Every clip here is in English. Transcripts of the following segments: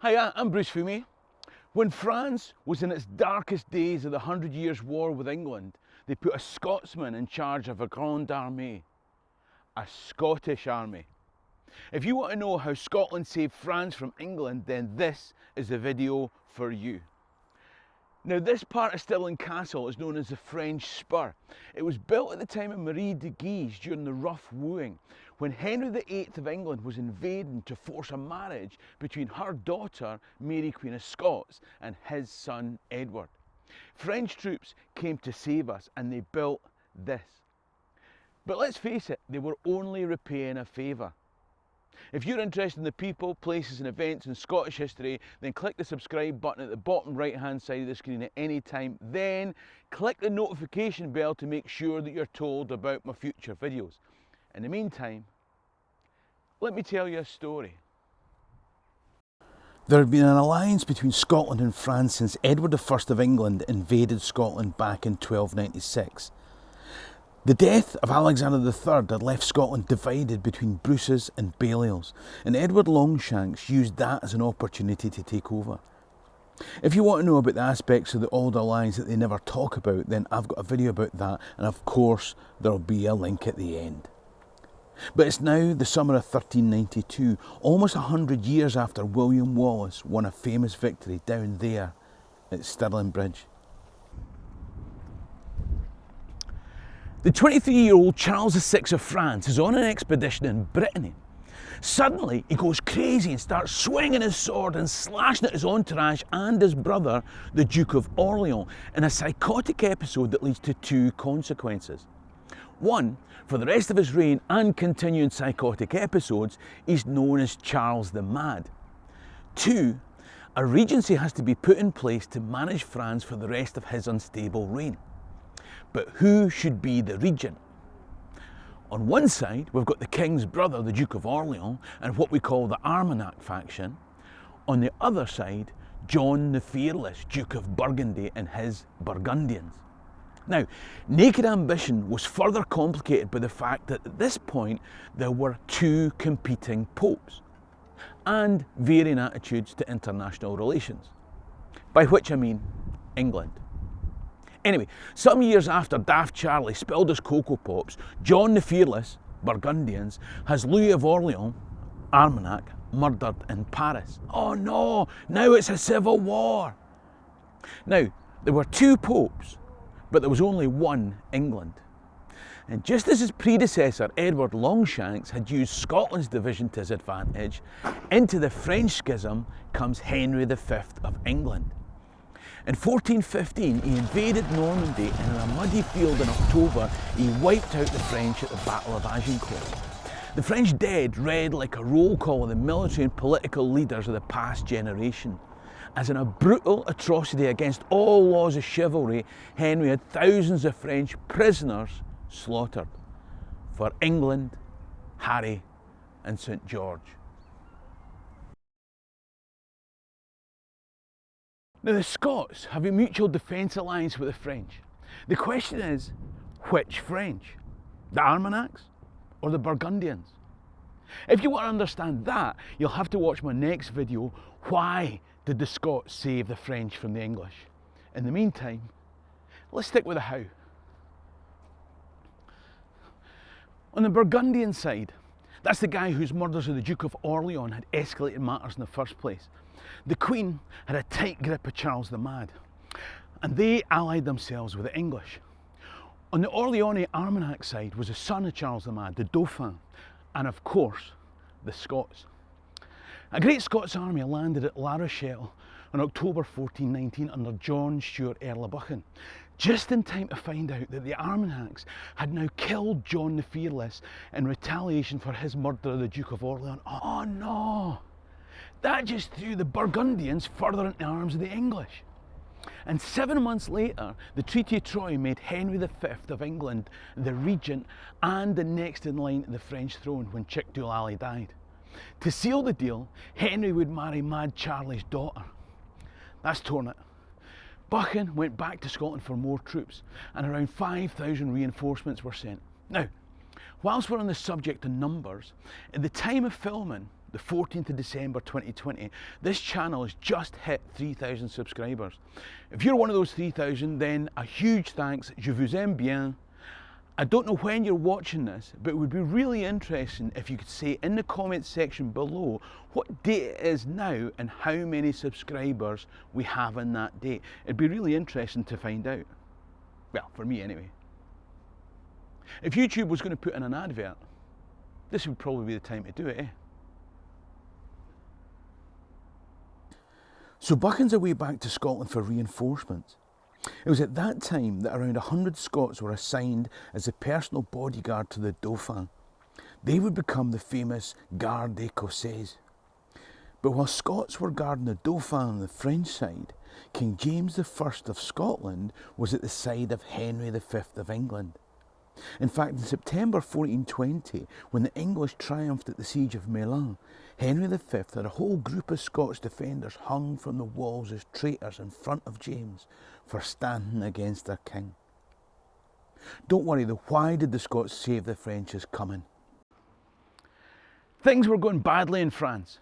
Hiya, I'm Bruce Fumi. When France was in its darkest days of the 100 Years' War with England, they put a Scotsman in charge of a Grande Armée, a Scottish army. If you want to know how Scotland saved France from England, then this is the video for you. Now, this part of Stirling Castle is known as the French Spur. It was built at the time of Marie de Guise during the Rough Wooing, when Henry VIII of England was invading to force a marriage between her daughter, Mary Queen of Scots, and his son, Edward. French troops came to save us and they built this. But let's face it, they were only repaying a favour. If you're interested in the people, places and events in Scottish history, then click the subscribe button at the bottom right hand side of the screen at any time. Then click the notification bell to make sure that you're told about my future videos. In the meantime, let me tell you a story. There had been an alliance between Scotland and France since Edward I of England invaded Scotland back in 1296. The death of Alexander III had left Scotland divided between Bruces and Baliol's, and Edward Longshanks used that as an opportunity to take over. If you want to know about the aspects of the Auld Alliance that they never talk about, then I've got a video about that, and of course there'll be a link at the end. But it's now the summer of 1392, almost 100 years after William Wallace won a famous victory down there at Stirling Bridge. The 23-year-old Charles VI of France is on an expedition in Brittany. Suddenly, he goes crazy and starts swinging his sword and slashing at his entourage and his brother, the Duke of Orleans, in a psychotic episode that leads to two consequences. One, for the rest of his reign and continuing psychotic episodes, he's known as Charles the Mad. Two, a regency has to be put in place to manage France for the rest of his unstable reign. But who should be the regent? On one side, we've got the king's brother, the Duke of Orleans, and what we call the Armagnac faction. On the other side, John the Fearless, Duke of Burgundy, and his Burgundians. Now, naked ambition was further complicated by the fact that at this point there were two competing popes and varying attitudes to international relations, by which I mean England. Anyway, some years after Daft Charlie spilled his Cocoa Pops, John the Fearless, Burgundians, has Louis of Orleans, Armagnac, murdered in Paris. Oh no, now it's a civil war. Now, there were two popes, but there was only one England. And just as his predecessor, Edward Longshanks, had used Scotland's division to his advantage, into the French schism comes Henry V of England. In 1415, he invaded Normandy, and in a muddy field in October, he wiped out the French at the Battle of Agincourt. The French dead read like a roll call of the military and political leaders of the past generation. As in a brutal atrocity against all laws of chivalry, Henry had thousands of French prisoners slaughtered for England, Harry, and St. George. Now, the Scots have a mutual defence alliance with the French. The question is, which French? The Armagnacs or the Burgundians? If you want to understand that, you'll have to watch my next video, Why Did the Scots Save the French from the English? In the meantime, let's stick with the how. On the Burgundian side, that's the guy whose murders of the Duke of Orleans had escalated matters in the first place. The Queen had a tight grip of Charles the Mad, and they allied themselves with the English. On the Orleans Armagnac side was the son of Charles the Mad, the Dauphin, and of course, the Scots. A great Scots army landed at La Rochelle on October 1419 under John Stuart Earl of Buchan, just in time to find out that the Armagnacs had now killed John the Fearless in retaliation for his murder of the Duke of Orleans. Oh no! That just threw the Burgundians further into the arms of the English. And 7 months later, the Treaty of Troyes made Henry V of England the regent and the next in line to the French throne when Tewdwrlali died. To seal the deal, Henry would marry Mad Charlie's daughter. That's torn it. Buchan went back to Scotland for more troops, and around 5,000 reinforcements were sent. Now, whilst we're on the subject of numbers, at the time of filming, the 14th of December 2020, this channel has just hit 3,000 subscribers. If you're one of those 3,000, then a huge thanks, je vous aime bien. I don't know when you're watching this, but it would be really interesting if you could say in the comments section below what date it is now and how many subscribers we have on that date. It'd be really interesting to find out. Well, for me anyway. If YouTube was going to put in an advert, this would probably be the time to do it, eh? So Buchan's away back to Scotland for reinforcements. It was at that time that around 100 Scots were assigned as the personal bodyguard to the Dauphin. They would become the famous Garde Écossaise. But while Scots were guarding the Dauphin on the French side, King James I of Scotland was at the side of Henry V of England. In fact, in September 1420, when the English triumphed at the siege of Melun, Henry V had a whole group of Scots defenders hung from the walls as traitors in front of James for standing against their king. Don't worry though, why did the Scots save the French is coming. Things were going badly in France.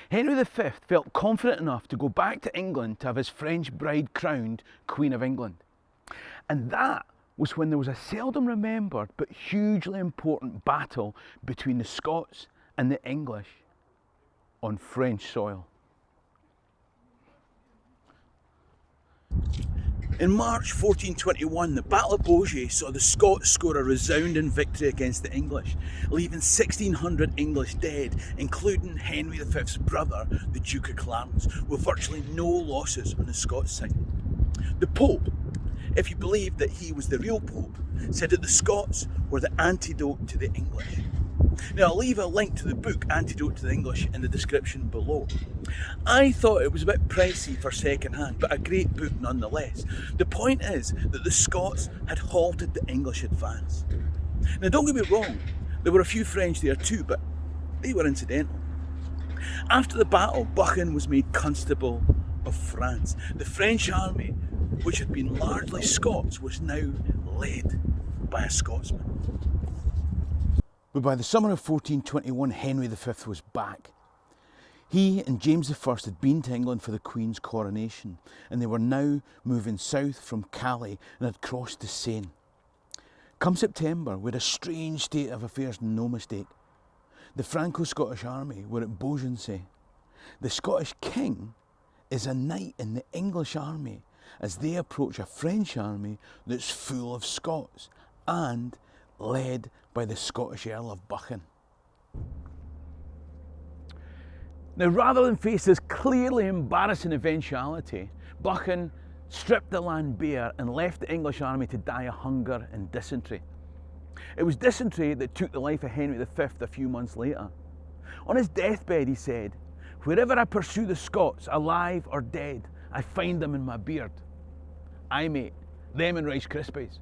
Henry V felt confident enough to go back to England to have his French bride crowned Queen of England. And that was when there was a seldom remembered but hugely important battle between the Scots and the English on French soil. In March 1421, the Battle of Beaujeu saw the Scots score a resounding victory against the English, leaving 1,600 English dead, including Henry V's brother, the Duke of Clarence, with virtually no losses on the Scots side. The Pope, if you believe that he was the real Pope, said that the Scots were the antidote to the English. Now I'll leave a link to the book Antidote to the English in the description below. I thought it was a bit pricey for second hand, but a great book nonetheless. The point is that the Scots had halted the English advance. Now don't get me wrong, there were a few French there too, but they were incidental. After the battle, Buchan was made Constable of France. The French army, which had been largely Scots, was now led by a Scotsman. But by the summer of 1421, Henry V was back. He and James I had been to England for the Queen's coronation, and they were now moving south from Calais and had crossed the Seine. Come September, we had a strange state of affairs, no mistake. The Franco-Scottish army were at Beaugency. The Scottish king is a knight in the English army as they approach a French army that's full of Scots and led by the Scottish Earl of Buchan. Now, rather than face this clearly embarrassing eventuality, Buchan stripped the land bare and left the English army to die of hunger and dysentery. It was dysentery that took the life of Henry V a few months later. On his deathbed he said, "Wherever I pursue the Scots, alive or dead, I find them in my beard. Aye mate, them and Rice Krispies."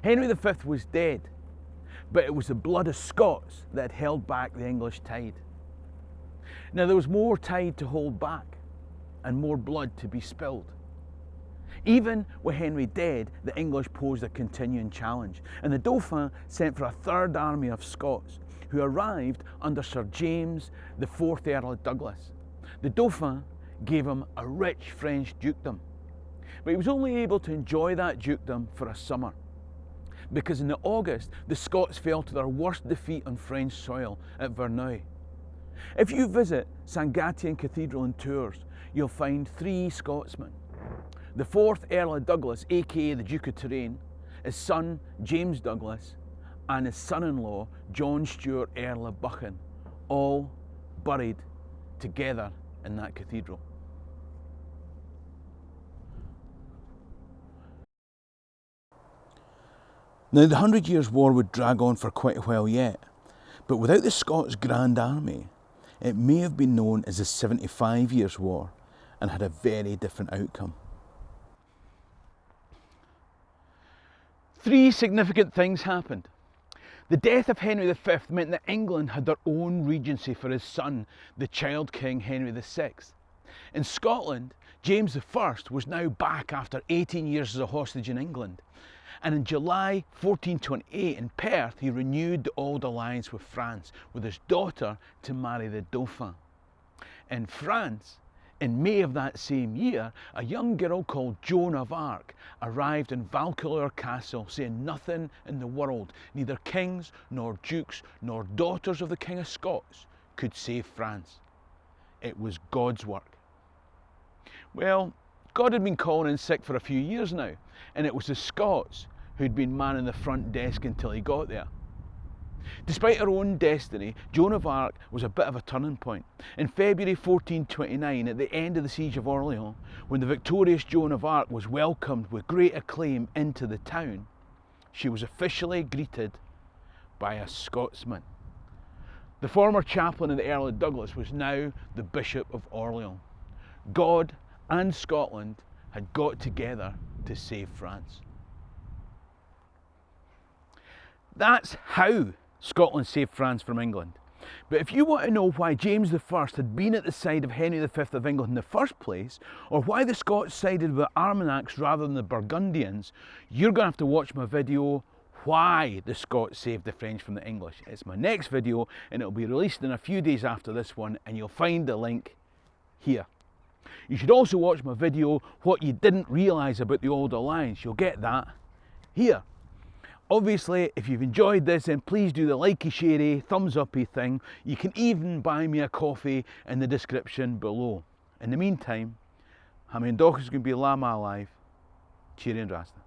Henry V was dead, but it was the blood of Scots that had held back the English tide. Now there was more tide to hold back and more blood to be spilled. Even with Henry dead, the English posed a continuing challenge, and the Dauphin sent for a third army of Scots, who arrived under Sir James, the 4th Earl of Douglas. The Dauphin gave him a rich French dukedom, but he was only able to enjoy that dukedom for a summer, because in August, the Scots fell to their worst defeat on French soil at Verneuil. If you visit St Gatien Cathedral in Tours, you'll find 3 Scotsmen. The 4th Earl of Douglas, aka the Duke of Touraine, his son James Douglas, and his son-in-law John Stuart Earl of Buchan, all buried together in that cathedral. Now the 100 Years' War would drag on for quite a while yet, but without the Scots Grand Army, it may have been known as the 75 Years' War and had a very different outcome. 3 significant things happened. The death of Henry V meant that England had their own regency for his son, the child king Henry VI. In Scotland, James I was now back after 18 years as a hostage in England. And in July 1428 in Perth, he renewed the Auld Alliance with France, with his daughter to marry the Dauphin. In France, in May of that same year, a young girl called Joan of Arc arrived in Vaucouleurs Castle, saying nothing in the world, neither kings nor dukes nor daughters of the King of Scots, could save France. It was God's work. Well, God had been calling in sick for a few years now, and it was the Scots who'd been manning the front desk until he got there. Despite her own destiny, Joan of Arc was a bit of a turning point. In February 1429, at the end of the Siege of Orleans, when the victorious Joan of Arc was welcomed with great acclaim into the town, she was officially greeted by a Scotsman. The former chaplain of the Earl of Douglas was now the Bishop of Orleans. God and Scotland had got together to save France. That's how Scotland saved France from England. But if you want to know why James I had been at the side of Henry V of England in the first place, or why the Scots sided with Armagnacs rather than the Burgundians, you're going to have to watch my video, Why the Scots Saved the French from the English. It's my next video and it'll be released in a few days after this one, and you'll find the link here. You should also watch my video, What You Didn't Realise About the Auld Alliance. You'll get that here. Obviously, if you've enjoyed this, then please do the likey, sharey, thumbs uppy thing. You can even buy me a coffee in the description below. In the meantime, Hami and Dochas going to be Lama alive. Cheery and Rasta.